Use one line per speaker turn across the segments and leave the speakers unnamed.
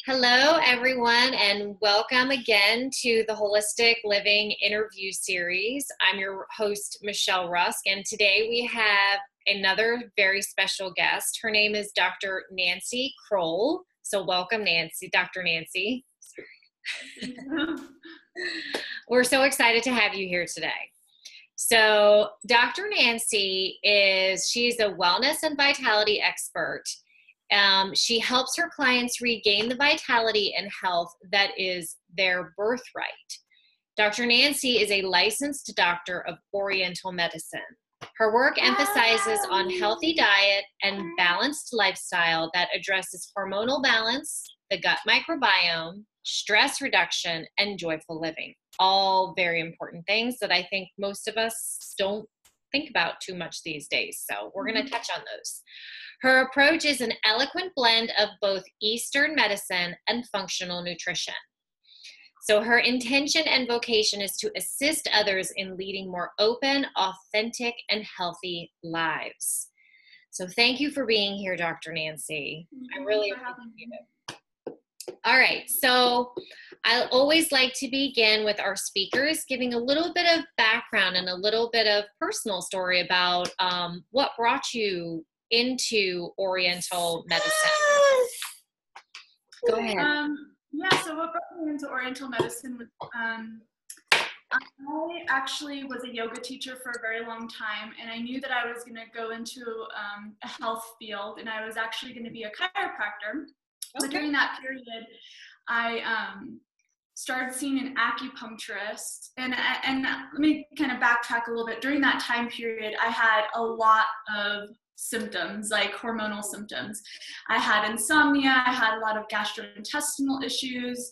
Hello, everyone, and welcome again to the Holistic Living interview series. I'm your host, Michelle Rusk, and today we have another very special guest. Her name is Dr. Nancy Crowell. So welcome, Nancy, Dr. Nancy. We're so excited to have you here today. So Dr. Nancy she's a wellness and vitality expert. She helps her clients regain the vitality and health that is their birthright. Dr. Nancy is a licensed doctor of Oriental Medicine. Her work emphasizes on healthy diet and balanced lifestyle that addresses hormonal balance, the gut microbiome, stress reduction, and joyful living. All very important things that I think most of us don't think about too much these days. So we're going to touch on those. Her approach is an eloquent blend of both Eastern medicine and functional nutrition. So her intention and vocation is to assist others in leading more open, authentic, and healthy lives. So thank you for being here, Dr. Nancy. I really appreciate it. All right, so I always like to begin with our speakers giving a little bit of background and a little bit of personal story about what brought you into Oriental medicine. Go ahead.
So what brought me into Oriental medicine was I actually was a yoga teacher for a very long time, and I knew that I was going to go into a health field, and I was actually going to be a chiropractor. Okay. But during that period, I started seeing an acupuncturist, and let me kind of backtrack a little bit. During that time period, I had a lot of symptoms, like hormonal symptoms. I had insomnia, I had a lot of gastrointestinal issues,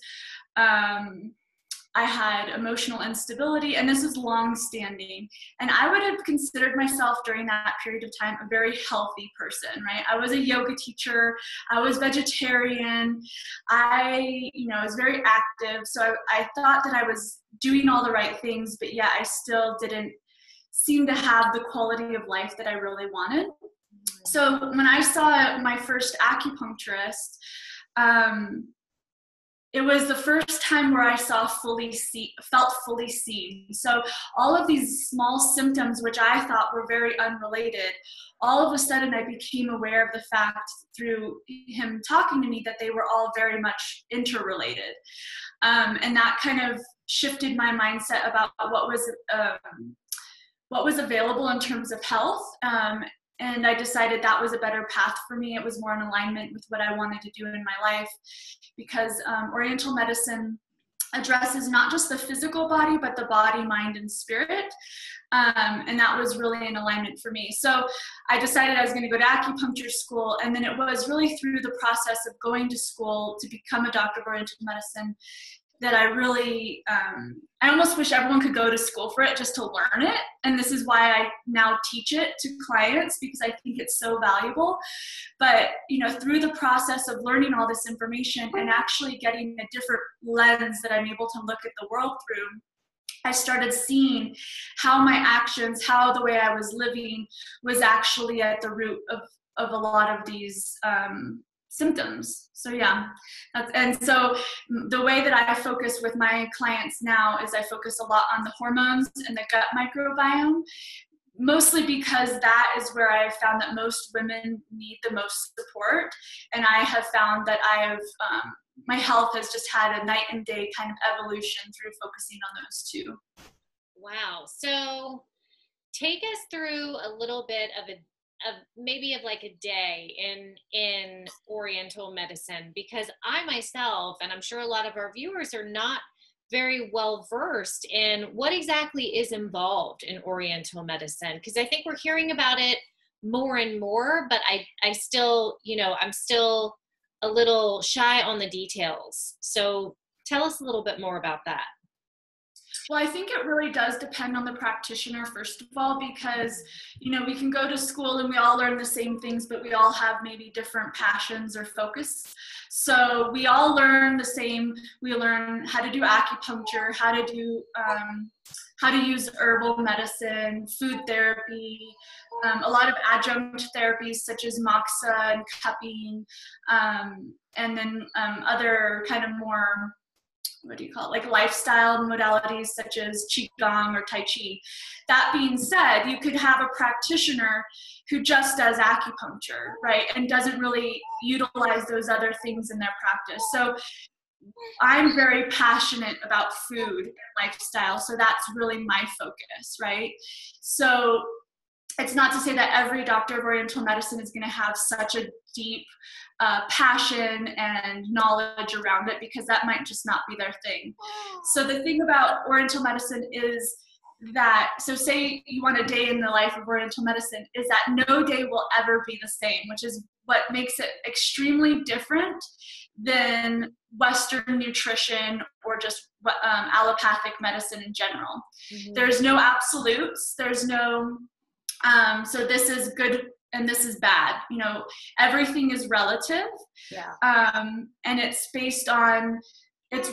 I had emotional instability, and this was long-standing. And I would have considered myself during that period of time a very healthy person, right? I was a yoga teacher, I was vegetarian, I was very active, so I thought that I was doing all the right things, but yet I still didn't seem to have the quality of life that I really wanted. So when I saw my first acupuncturist, it was the first time where I felt fully seen. So all of these small symptoms, which I thought were very unrelated, all of a sudden I became aware of the fact through him talking to me that they were all very much interrelated. And that kind of shifted my mindset about what was available in terms of health. And I decided that was a better path for me. It was more in alignment with what I wanted to do in my life, because Oriental medicine addresses not just the physical body, but the body, mind, and spirit. And that was really in alignment for me. So I decided I was going to go to acupuncture school. And then it was really through the process of going to school to become a doctor of Oriental medicine that I really, I almost wish everyone could go to school for it just to learn it. And this is why I now teach it to clients, because I think it's so valuable. But, through the process of learning all this information and actually getting a different lens that I'm able to look at the world through, I started seeing how my actions, how the way I was living was actually at the root of a lot of these symptoms. So yeah, and so the way that I focus with my clients now is I focus a lot on the hormones and the gut microbiome, mostly because that is where I have found that most women need the most support. And I have found that my health has just had a night and day kind of evolution through focusing on those two.
Wow. So take us through a little bit of like a day in Oriental medicine, because I myself, and I'm sure a lot of our viewers, are not very well versed in what exactly is involved in Oriental medicine, because I think we're hearing about it more and more, but I still, I'm still a little shy on the details. So tell us a little bit more about that.
Well, I think it really does depend on the practitioner, first of all, because, we can go to school and we all learn the same things, but we all have maybe different passions or focus. So we all learn the same. We learn how to do acupuncture, how to use herbal medicine, food therapy, a lot of adjunct therapies such as moxa and cupping, and then other kind of more, like lifestyle modalities such as qigong or tai chi. That being said, you could have a practitioner who just does acupuncture, right, and doesn't really utilize those other things in their practice. So I'm very passionate about food and lifestyle, so that's really my focus, right? So it's not to say that every doctor of Oriental medicine is going to have such a deep passion and knowledge around it, because that might just not be their thing. So the thing about Oriental medicine is that, so say you want a day in the life of Oriental medicine, is that no day will ever be the same, which is what makes it extremely different than Western nutrition or just allopathic medicine in general. Mm-hmm. There's no absolutes. There's no, so this is good and this is bad. Everything is relative. Yeah. And it's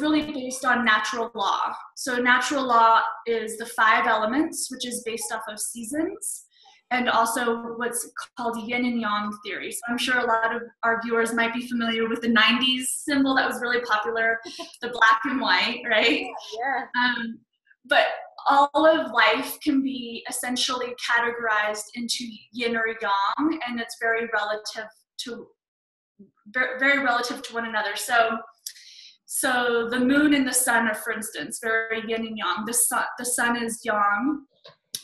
really based on natural law. So natural law is the 5 elements, which is based off of seasons, and also what's called yin and yang theory. So I'm sure a lot of our viewers might be familiar with the 90s symbol that was really popular, the black and white, right? Yeah. But all of life can be essentially categorized into yin or yang, and it's very relative to one another. So the moon and the sun are, for instance, very yin and yang. The sun is yang,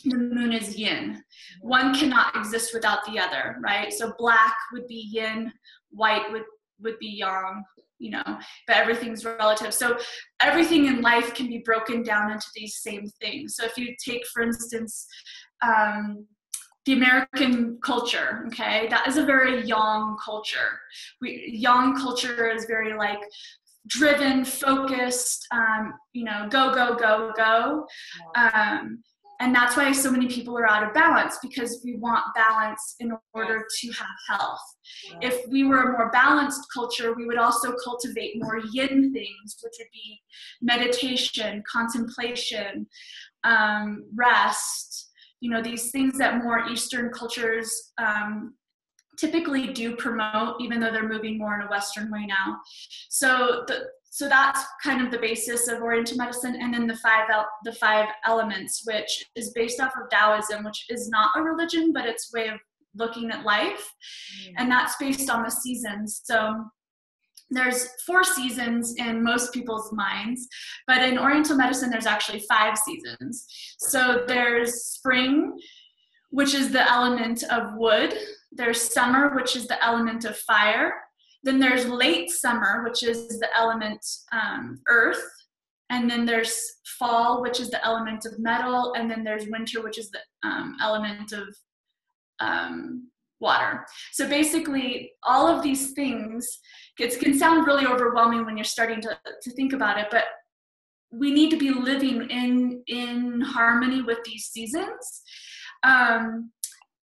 the moon is yin. One cannot exist without the other, right? So black would be yin, white would be yang, but everything's relative. So everything in life can be broken down into these same things. So if you take, for instance, the American culture, okay, that is a very yang culture. Yang culture is very like driven, focused, go, go, go, go. And that's why so many people are out of balance, because we want balance in order to have health. If we were a more balanced culture, we would also cultivate more yin things, which would be meditation, contemplation, rest, these things that more Eastern cultures typically do promote, even though they're moving more in a Western way now. So that's kind of the basis of Oriental medicine. And then the five elements, which is based off of Taoism, which is not a religion, but it's a way of looking at life. And that's based on the seasons. So there's 4 seasons in most people's minds, but in Oriental medicine, there's actually 5 seasons. So there's spring, which is the element of wood. There's summer, which is the element of fire. Then there's late summer, which is the element earth. And then there's fall, which is the element of metal. And then there's winter, which is the element of water. So basically, all of these things, it can sound really overwhelming when you're starting to think about it, but we need to be living in harmony with these seasons.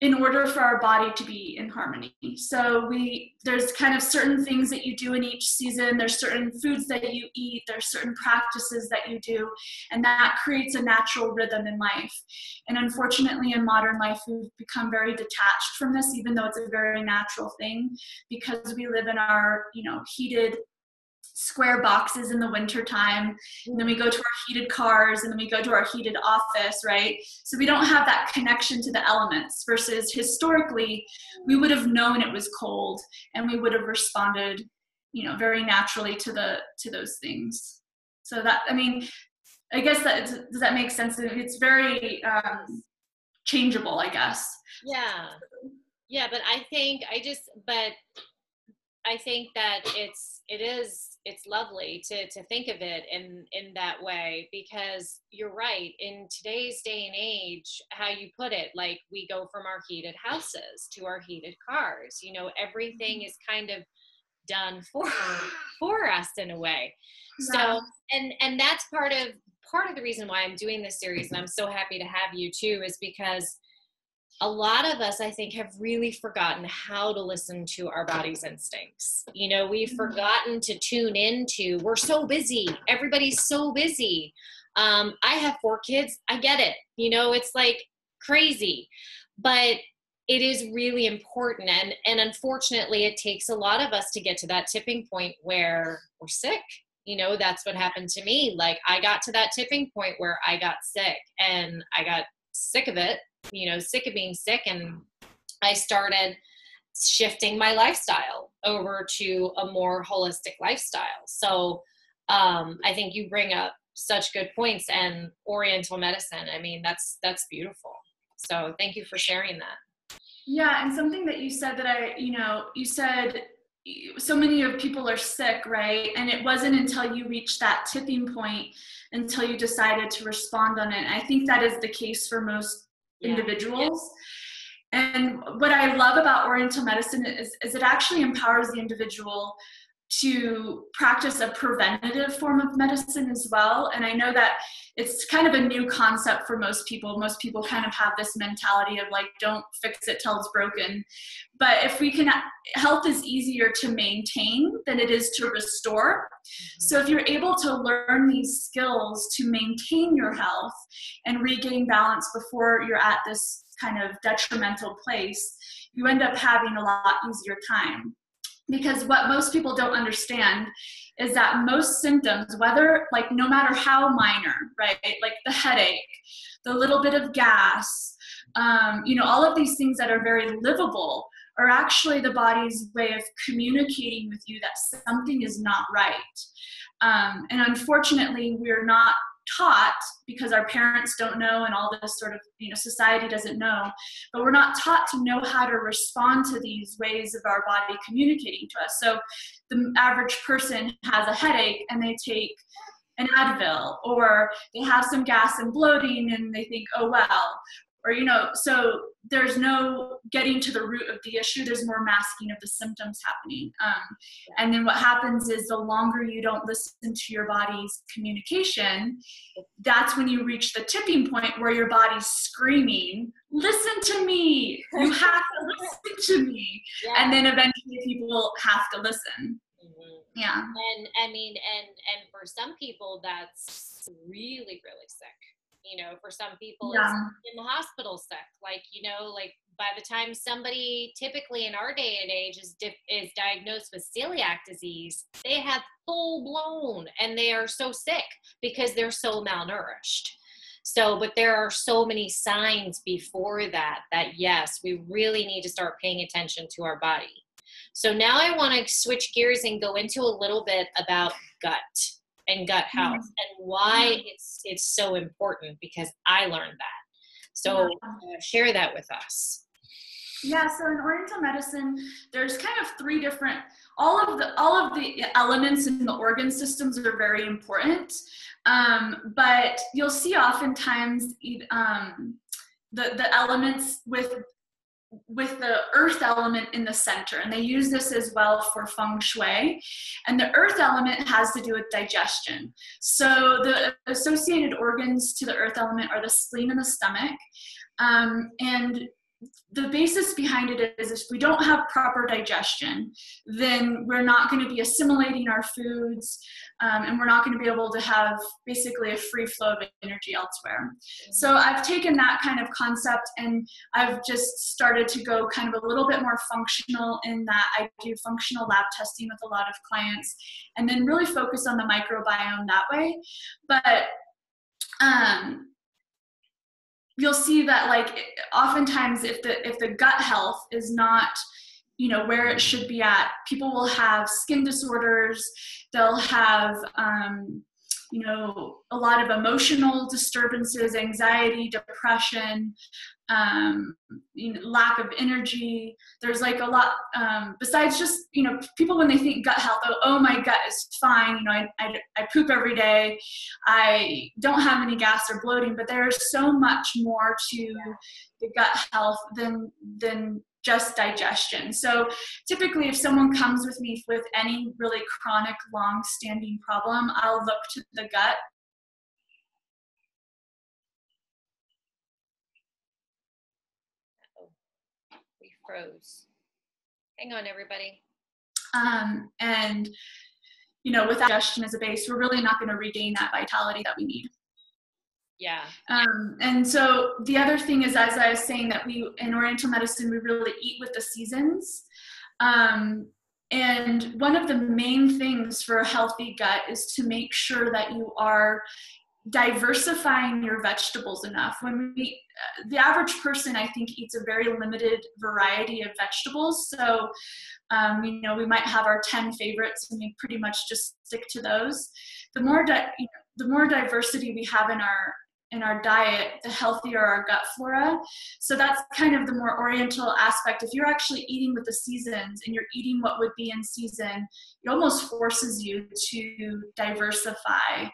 In order for our body to be in harmony. So there's kind of certain things that you do in each season. There's certain foods that you eat. There's certain practices that you do. And that creates a natural rhythm in life. And unfortunately, in modern life, we've become very detached from this, even though it's a very natural thing, because we live in our, heated square boxes in the winter time, and then we go to our heated cars, and then we go to our heated office, right? So we don't have that connection to the elements, versus historically we would have known it was cold and we would have responded, very naturally to those things. So that, I guess does that make sense? It's very changeable, I guess.
Yeah, but I think that it's lovely to think of it in that way, because you're right. In today's day and age, how you put it, like we go from our heated houses to our heated cars, everything is kind of done for us in a way. So, and that's part part of the reason why I'm doing this series, and I'm so happy to have you too, is because a lot of us, I think, have really forgotten how to listen to our body's instincts. You know, we've forgotten to tune into, we're so busy. Everybody's so busy. I have 4 kids. I get it. You know, it's like crazy, but it is really important. And unfortunately, it takes a lot of us to get to that tipping point where we're sick. You know, that's what happened to me. Like, I got to that tipping point where I got sick, and I got sick of it, you know, sick of being sick. And I started shifting my lifestyle over to a more holistic lifestyle. So I think you bring up such good points, and Oriental medicine, I mean, that's beautiful. So thank you for sharing that.
Yeah, and something that you said that you said so many of people are sick, right? And it wasn't until you reached that tipping point until you decided to respond on it. I think that is the case for most individuals. And what I love about Oriental medicine is it actually empowers the individual to practice a preventative form of medicine as well. And I know that it's kind of a new concept for most people. Most people kind of have this mentality of like, don't fix it till it's broken. But if we can, health is easier to maintain than it is to restore. So if you're able to learn these skills to maintain your health and regain balance before you're at this kind of detrimental place, you end up having a lot easier time. Because what most people don't understand is that most symptoms, whether like no matter how minor, right, like the headache, the little bit of gas, all of these things that are very livable are actually the body's way of communicating with you that something is not right. And unfortunately, we're not taught, because our parents don't know and all this sort of, society doesn't know, but we're not taught to know how to respond to these ways of our body communicating to us. So the average person has a headache and they take an Advil, or they have some gas and bloating and they think, oh, well, or, so there's no getting to the root of the issue. There's more masking of the symptoms happening. And then what happens is the longer you don't listen to your body's communication, that's when you reach the tipping point where your body's screaming, listen to me, you have to listen to me. Yeah. And then eventually people have to listen. Mm-hmm. Yeah.
And I mean, and for some people that's really, really sick. For some people, it's in the hospital sick. Like by the time somebody, typically in our day and age, is diagnosed with celiac disease, they have full blown, and they are so sick because they're so malnourished. So, but there are so many signs before that yes, we really need to start paying attention to our body. So now I want to switch gears and go into a little bit about gut and gut health and why it's so important, because I learned that. So share that with us.
Yeah, so in Oriental medicine, there's kind of 3 different, all of the elements in the organ systems are very important, but you'll see oftentimes the elements with the earth element in the center, and they use this as well for feng shui. And the earth element has to do with digestion. So the associated organs to the earth element are the spleen and the stomach. And the basis behind it is if we don't have proper digestion, then we're not going to be assimilating our foods, and we're not going to be able to have basically a free flow of energy elsewhere. So I've taken that kind of concept and I've just started to go kind of a little bit more functional, in that I do functional lab testing with a lot of clients and then really focus on the microbiome that way. But you'll see that oftentimes if the gut health is not where it should be at, people will have skin disorders, they'll have a lot of emotional disturbances, anxiety, depression, lack of energy. There's a lot besides just people, when they think gut health, oh my gut is fine, I poop every day, I don't have any gas or bloating, but there's so much more to the gut health than just digestion. So typically if someone comes with me with any really chronic long-standing problem, I'll look to the gut
froze. Hang on, everybody.
And, you know, without digestion as a base, we're really not going to regain that vitality that we need.
Yeah.
And so the other thing is, as I was saying, that we, in Oriental medicine, we really eat with the seasons. And one of the main things for a healthy gut is to make sure that you are diversifying your vegetables enough. The average person, I think, eats a very limited variety of vegetables. So, you know, we might have our 10 favorites and we pretty much just stick to those. The more diversity we have in our diet, the healthier our gut flora. So that's kind of the more Oriental aspect. If you're actually eating with the seasons and you're eating what would be in season, it almost forces you to diversify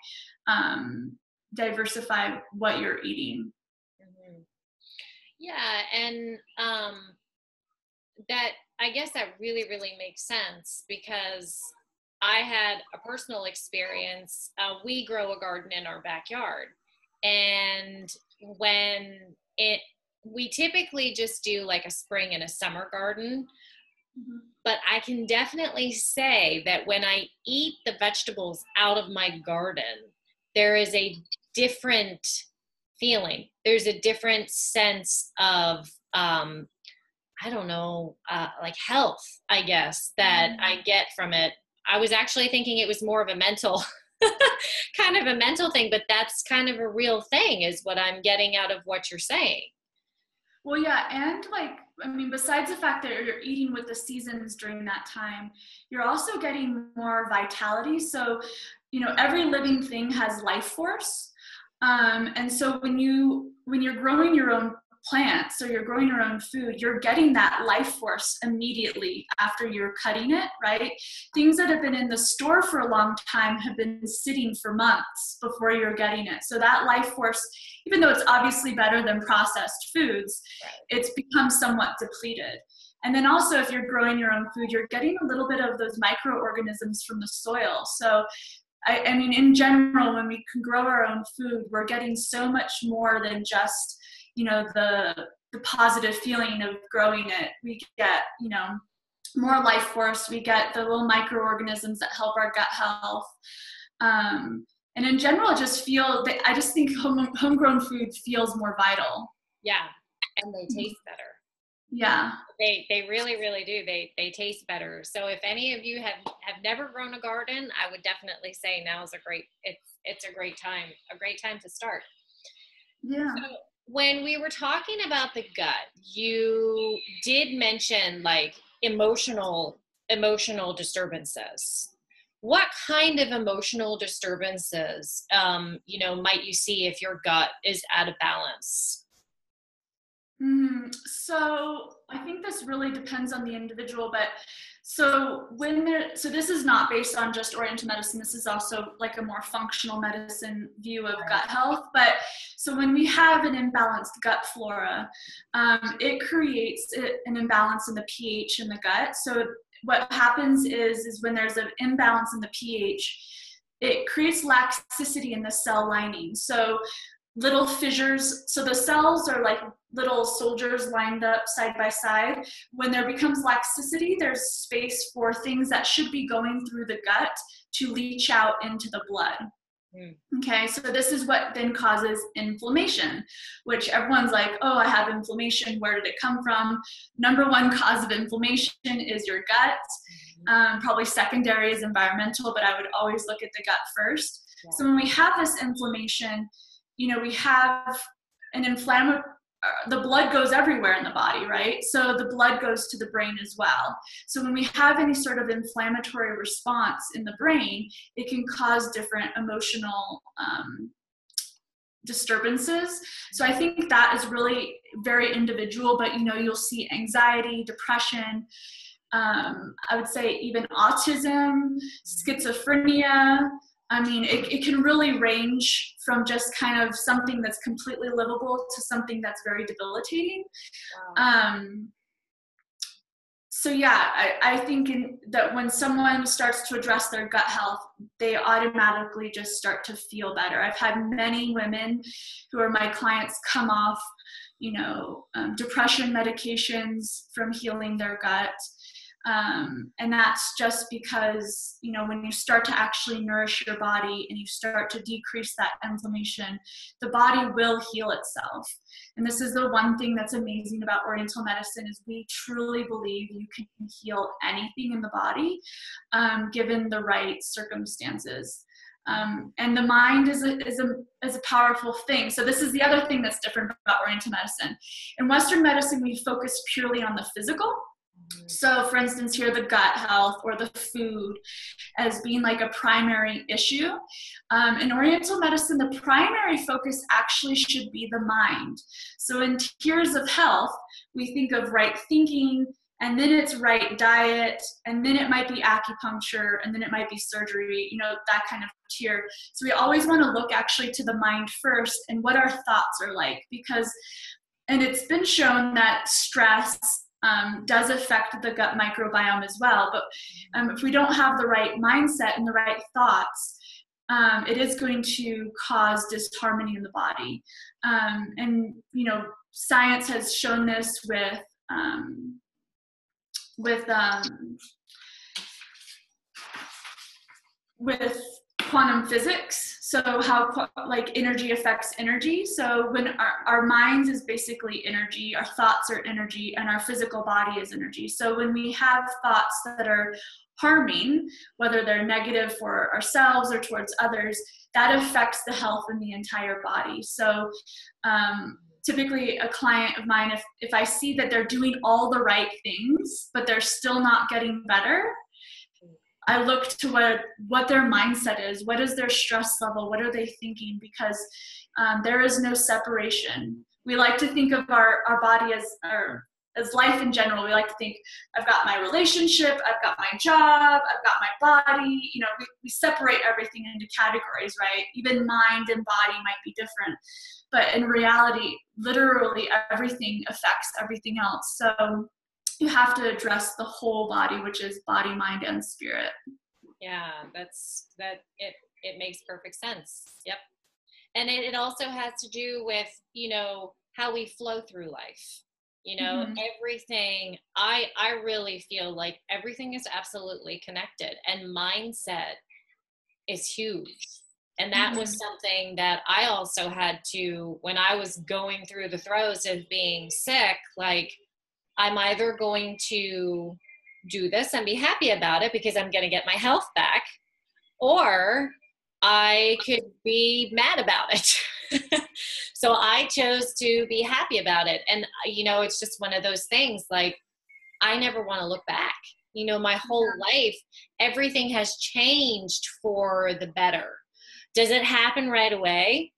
what you're eating.
Mm-hmm. Yeah, and that, I guess that really, really makes sense, because I had a personal experience. We grow a garden in our backyard, and we typically just do like a spring and a summer garden. Mm-hmm. But I can definitely say that when I eat the vegetables out of my garden, there is a different feeling. There's a different sense of, I don't know, like health, I guess, that I get from it. I was actually thinking it was more of a mental, kind of a mental thing, but that's kind of a real thing, is what I'm getting out of what you're saying.
Well, yeah, and like, I mean, besides the fact that you're eating with the seasons during that time, you're also getting more vitality. So, you know, every living thing has life force. And so when you're growing your own plants, or you're growing your own food, you're getting that life force immediately after you're cutting it, right? Things that have been in the store for a long time have been sitting for months before you're getting it. So that life force, even though it's obviously better than processed foods, it's become somewhat depleted. And then also, if you're growing your own food, you're getting a little bit of those microorganisms from the soil. So I mean, in general, when we can grow our own food, we're getting so much more than just, you know, the positive feeling of growing it. We get, you know, more life force. We get the little microorganisms that help our gut health. And in general, I just think homegrown food feels more vital.
Yeah, and they taste better.
Yeah.
They really, really do. They taste better. So if any of you have never grown a garden, I would definitely say now is it's a great time to start.
Yeah.
So when we were talking about the gut, you did mention like emotional disturbances. What kind of emotional disturbances, you know, might you see if your gut is out of balance?
So I think this really depends on the individual, but so this is not based on just Oriental medicine. This is also like a more functional medicine view of gut health. But so when we have an imbalanced gut flora, it creates an imbalance in the pH in the gut. So what happens is when there's an imbalance in the pH, it creates laxicity in the cell lining. So little fissures. So the cells are like little soldiers lined up side by side. When there becomes laxicity, there's space for things that should be going through the gut to leach out into the blood. Okay, so this is what then causes inflammation, which everyone's like, oh, I have inflammation. Where did it come from? Number one cause of inflammation is your gut. Probably secondary is environmental, but I would always look at the gut first. Yeah. So when we have this inflammation, you know, we have an the blood goes everywhere in the body, right? So the blood goes to the brain as well. So when we have any sort of inflammatory response in the brain, it can cause different emotional disturbances. So I think that is really very individual, but you know, you'll see anxiety, depression, I would say even autism, schizophrenia. I mean, it can really range from just kind of something that's completely livable to something that's very debilitating. Wow. So yeah, I think that when someone starts to address their gut health, they automatically just start to feel better. I've had many women who are my clients come off, depression medications from healing their gut. And that's just because, when you start to actually nourish your body and you start to decrease that inflammation, the body will heal itself. And this is the one thing that's amazing about Oriental medicine is we truly believe you can heal anything in the body, given the right circumstances. And the mind is a powerful thing. So this is the other thing that's different about Oriental medicine. In Western medicine, we focus purely on the physical. So for instance, here, the gut health or the food as being like a primary issue. In Oriental medicine, the primary focus actually should be the mind. So in tiers of health, we think of right thinking, and then it's right diet, and then it might be acupuncture, and then it might be surgery, that kind of tier. So we always want to look actually to the mind first and what our thoughts are like, and it's been shown that stress does affect the gut microbiome as well. But if we don't have the right mindset and the right thoughts, it is going to cause disharmony in the body. And science has shown this with quantum physics. So how energy affects energy. So when our minds is basically energy, our thoughts are energy, and our physical body is energy. So when we have thoughts that are harming, whether they're negative for ourselves or towards others, that affects the health in the entire body. So typically a client of mine, if I see that they're doing all the right things, but they're still not getting better, I look to what their mindset is. What is their stress level? What are they thinking? Because there is no separation. We like to think of our body as life in general. We like to think, I've got my relationship, I've got my job, I've got my body. We separate everything into categories, right? Even mind and body might be different. But in reality, literally everything affects everything else. So you have to address the whole body, which is body, mind, and spirit.
Yeah, it makes perfect sense. Yep. And it also has to do with, how we flow through life. Everything, I really feel like everything is absolutely connected, and mindset is huge. And that was something that I also had to, when I was going through the throes of being sick, I'm either going to do this and be happy about it because I'm going to get my health back, or I could be mad about it. So I chose to be happy about it. And, it's just one of those things, I never want to look back. My whole life, everything has changed for the better. Does it happen right away?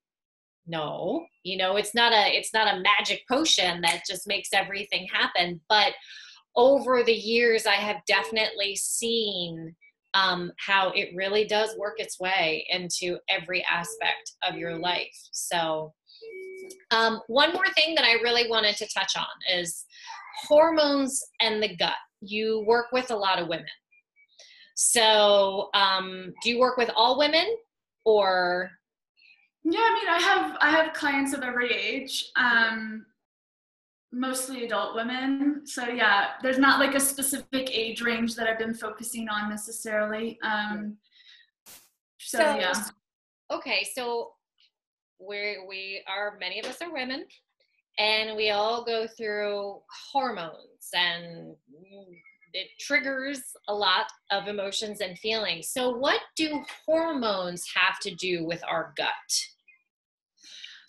No, it's not a magic potion that just makes everything happen. But over the years, I have definitely seen how it really does work its way into every aspect of your life. So one more thing that I really wanted to touch on is hormones and the gut. You work with a lot of women. So do you work with all women, or?
Yeah, I have clients of every age, mostly adult women. So yeah, there's not a specific age range that I've been focusing on necessarily. So yeah.
Okay, so many of us are women, and we all go through hormones, and it triggers a lot of emotions and feelings. So what do hormones have to do with our gut?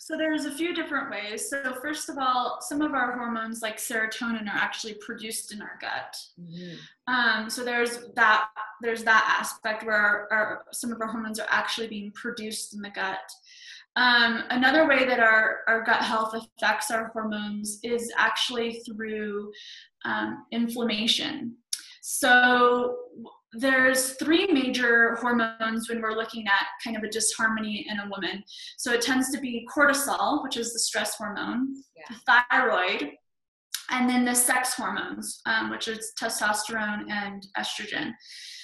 So there's a few different ways. So first of all, some of our hormones like serotonin are actually produced in our gut. So there's that aspect where some of our hormones are actually being produced in the gut. Another way that our gut health affects our hormones is actually through inflammation. So there's three major hormones when we're looking at kind of a disharmony in a woman. So it tends to be cortisol, which is the stress hormone, the thyroid, and then the sex hormones, which is testosterone and estrogen.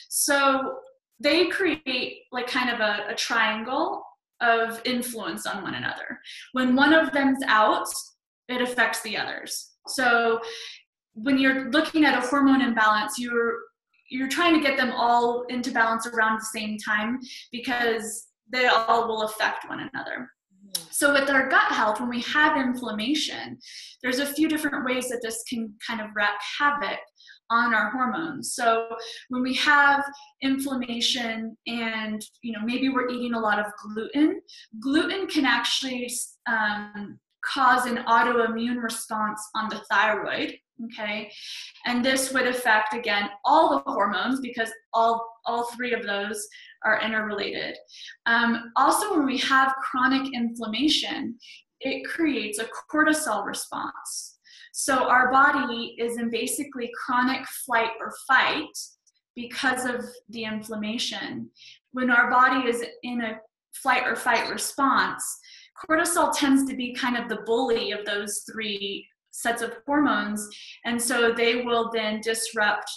So they create kind of a triangle of influence on one another. When one of them's out, it affects the others. So when you're looking at a hormone imbalance, you're trying to get them all into balance around the same time, because they all will affect one another. So with our gut health, when we have inflammation, there's a few different ways that this can kind of wreak havoc on our hormones. So when we have inflammation and, maybe we're eating a lot of gluten can actually cause an autoimmune response on the thyroid. Okay. And this would affect, again, all the hormones, because all three of those are interrelated. Also, when we have chronic inflammation, it creates a cortisol response. So our body is in basically chronic flight or fight because of the inflammation. When our body is in a flight or fight response, cortisol tends to be kind of the bully of those three sets of hormones, and so they will then disrupt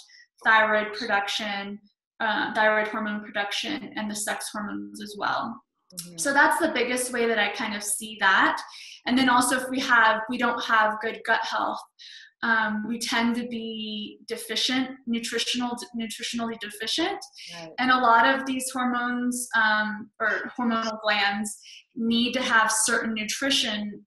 thyroid production, thyroid hormone production, and the sex hormones as well. Mm-hmm. So that's the biggest way that I kind of see that. And then also, if we don't have good gut health, we tend to be deficient, nutritionally deficient. Right. And a lot of these hormones or hormonal glands need to have certain nutrition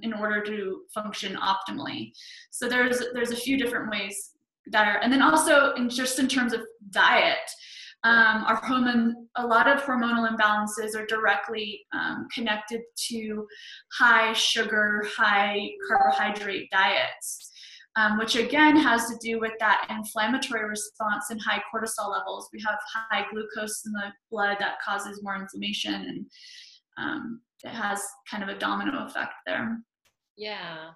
in order to function optimally. So there's a few different ways that are, and then also in terms of diet, a lot of hormonal imbalances are directly connected to high sugar, high carbohydrate diets, which again has to do with that inflammatory response and high cortisol levels. We have high glucose in the blood that causes more inflammation, and it has kind of a domino effect there.
Yeah.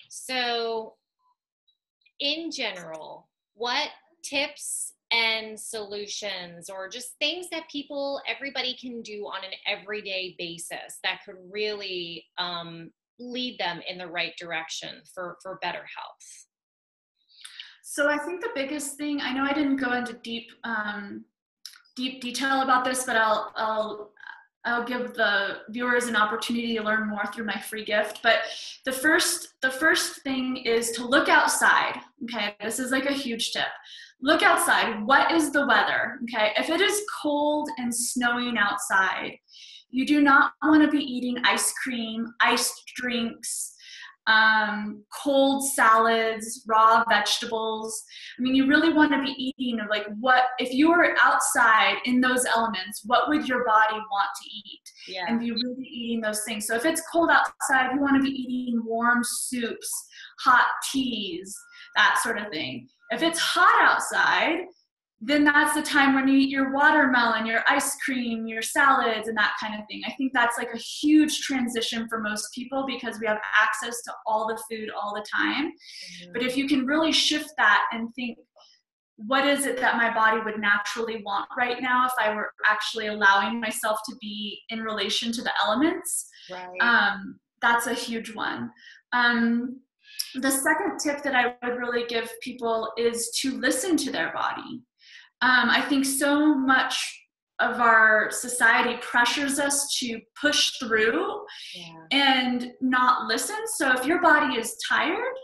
So in general, what tips and solutions, or just things that everybody can do on an everyday basis that could really lead them in the right direction for better health?
So I think the biggest thing, I know I didn't go into deep detail about this, but I'll give the viewers an opportunity to learn more through my free gift. But the first thing is to look outside. Okay, this is like a huge tip. Look outside. What is the weather? Okay, if it is cold and snowing outside, you do not want to be eating ice cream, iced drinks, cold salads, raw vegetables. I mean, you really want to be eating if you were outside in those elements, what would your body want to eat? Yeah. And be really eating those things. So if it's cold outside, you want to be eating warm soups, hot teas, that sort of thing. If it's hot outside, then that's the time when you eat your watermelon, your ice cream, your salads, and that kind of thing. I think that's like a huge transition for most people because we have access to all the food all the time. Mm-hmm. But if you can really shift that and think, what is it that my body would naturally want right now if I were actually allowing myself to be in relation to the elements? Right. That's a huge one. The second tip that I would really give people is to listen to their body. I think so much of our society pressures us to push through and not listen. So if your body is tired,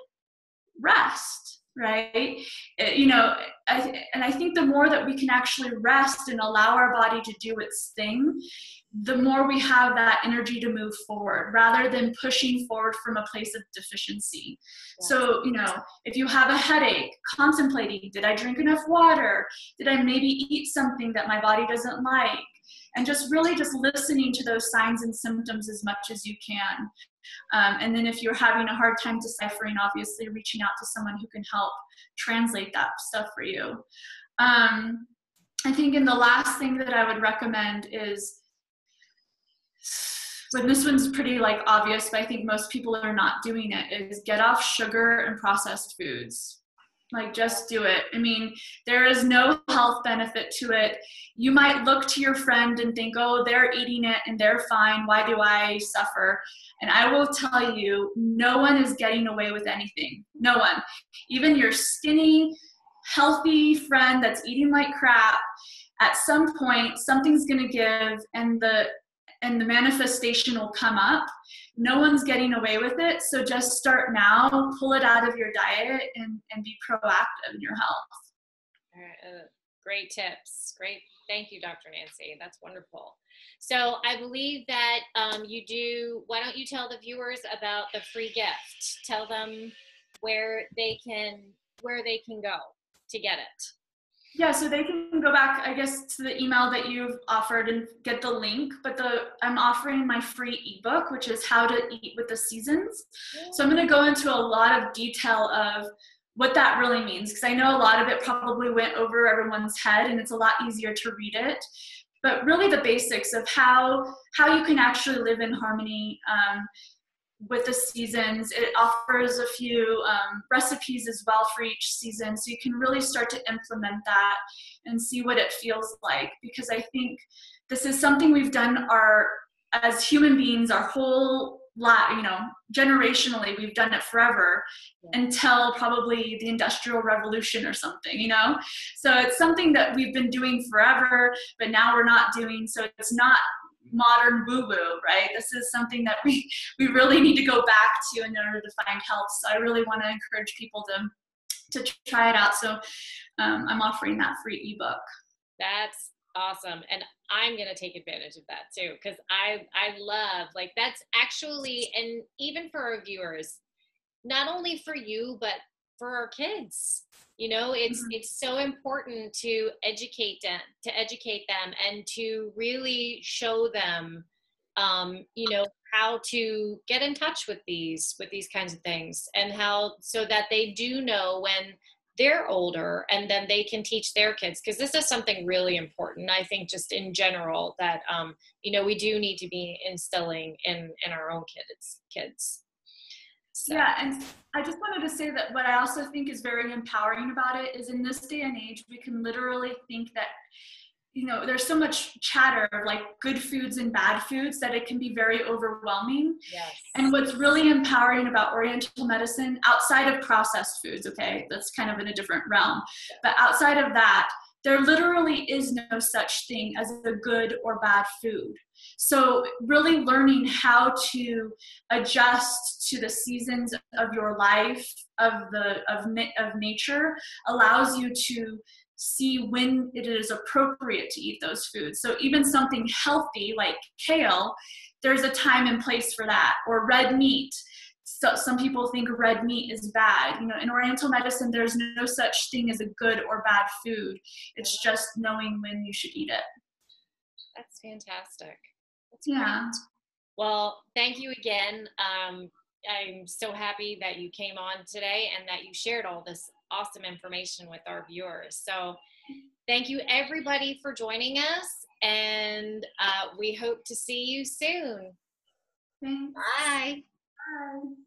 rest, right? I think the more that we can actually rest and allow our body to do its thing, the more we have that energy to move forward rather than pushing forward from a place of deficiency. Yeah. So, if you have a headache, contemplating, did I drink enough water? Did I maybe eat something that my body doesn't like? And just really just listening to those signs and symptoms as much as you can. And then if you're having a hard time deciphering, obviously reaching out to someone who can help translate that stuff for you. I think the last thing that I would recommend is, when this one's pretty obvious, but I think most people are not doing it, is get off sugar and processed foods. Just do it. I mean, there is no health benefit to it. You might look to your friend and think, oh, they're eating it and they're fine. Why do I suffer? And I will tell you, no one is getting away with anything. No one. Even your skinny, healthy friend that's eating like crap, at some point, something's going to give, and and the manifestation will come up. No one's getting away with it. So just start now, pull it out of your diet, and be proactive in your health.
All right, great tips. Great. Thank you, Dr. Nancy. That's wonderful. So I believe that you do, why don't you tell the viewers about the free gift? Tell them where they can go to get it.
Yeah, so they can go back, I guess, to the email that you've offered and get the link. But I'm offering my free ebook, which is How to Eat with the Seasons. So I'm going to go into a lot of detail of what that really means, because I know a lot of it probably went over everyone's head, and it's a lot easier to read it. But really the basics of how you can actually live in harmony with the seasons. It offers a few recipes as well for each season, so you can really start to implement that and see what it feels like, because I think this is something we've done as human beings our whole life, generationally, we've done it forever, until probably the Industrial Revolution or something, so it's something that we've been doing forever, but now we're not doing, so it's not modern woo-woo, right? This is something that we really need to go back to in order to find health. So I really want to encourage people to try it out. So I'm offering that free ebook.
That's awesome. And I'm going to take advantage of that too, because I love, like, that's actually, and even for our viewers, not only for you, but for our kids, it's so important to educate them and to really show them, how to get in touch with these kinds of things, and so that they do know when they're older, and then they can teach their kids, because this is something really important, I think, just in general, that we do need to be instilling in our own kids. So.
Yeah, and I just wanted to say that what I also think is very empowering about it is, in this day and age, we can literally think that, there's so much chatter of like good foods and bad foods that it can be very overwhelming.
Yes.
And what's really empowering about Oriental medicine, outside of processed foods, okay, that's kind of in a different realm, but outside of that, there literally is no such thing as a good or bad food. So really learning how to adjust to the seasons of your life, of nature, allows you to see when it is appropriate to eat those foods. So even something healthy like kale, there's a time and place for that, or red meat. So some people think red meat is bad. In Oriental medicine, there's no such thing as a good or bad food. It's just knowing when you should eat it.
That's fantastic. That's
yeah.
Great. Well, thank you again. I'm so happy that you came on today and that you shared all this awesome information with our viewers. So thank you, everybody, for joining us, and we hope to see you soon.
Thanks.
Bye.
Bye.